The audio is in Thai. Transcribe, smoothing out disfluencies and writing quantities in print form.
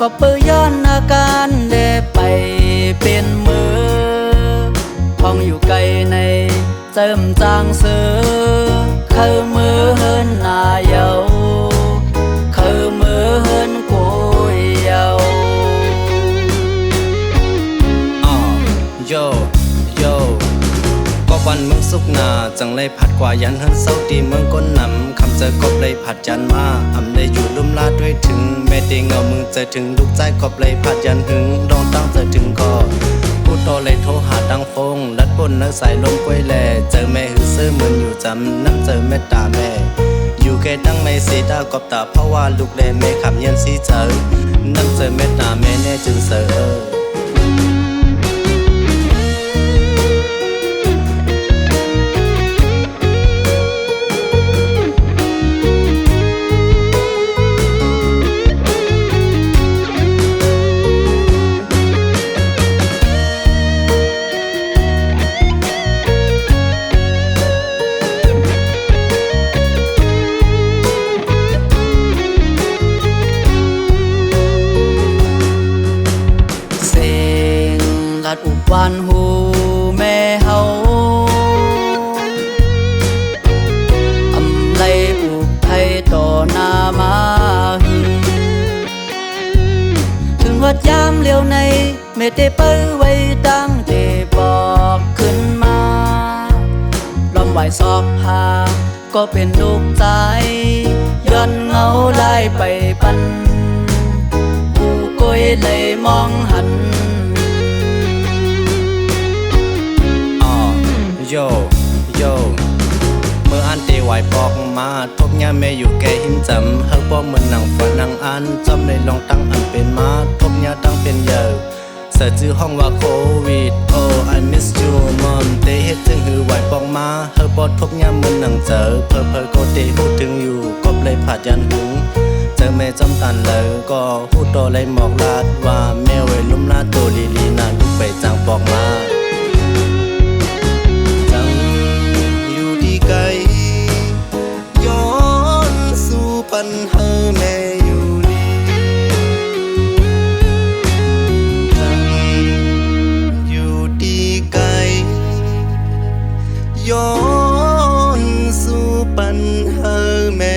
ก็เปื้อย้อนอาการได้ไปเป็นมือพองอยู่ไกลในเจิมจางเสือคือมือเฮินนาเยาคือมือเฮินกุยเยาโยโยก็วันเมืองสุกนาจังเลยผัดกว่ายันเฮินเศร้าตีเมืองก้นนำคำเจอกบเลยผัดยันมาอำเลยอยู่ลุ่มลาด้วยถึงแม่เด้งเอามือเจอถึงลูกใจกบเลยผัดยันหึงดองตั้งเจอถึงก็ผู้โตเลยโทรหาดังฟงลัดบนนักใส่ลมกล้วยแลเจอแม่หือซื้อเหมือนอยู่จำน้ำเจอแม่ตาแม่อยู่แก่ตั้งไม่สีตากบตาเพราะว่าลูกแลแม่ขับเย็นสีเจอน้ำเจอแม่ตาแม่แน่จึงเสือลัดอุบวันหูแม่เฮาอำไลอุบไทยต่อหน้ามาหึงถึงวัดยามเลี้ยวในไม่ได้เปิ้ลไว้ตั้งแต่บอกขึ้นมาลมไหวซอกหาก็เป็นลูกใจย้อนเงาไล่ไปปันผู้ก้อยเลยมองหันโยโยเมื่ออันเตไหวปอกมาทบยาแม่อยู่แก่หินจำเฮาป้อเหมือนหนังฝันหนังอันจำเลยลองตั้งอันเป็นมาทบยาตั้งเป็นเยอะเสิร์ชชื่อห้องว่าโควิดOh I miss you mom เตเฮ็ดถึงหือไหวปอกมาเฮาป้อทบยาเหมือนหนังเจอเพอก็เตพูดถึงอยู่ก็เลยผัดยันหึงเจอแม่จำตันเลยก็พูดโตเลยหมอกลาดว่าแม่ไว้ลุ่มลาโตลีลีน่าลูกไปจางปอกมาปัญหาแม่อยู่ดีจังอยู่ดีไกลย้อนสู่ปัญหาแม่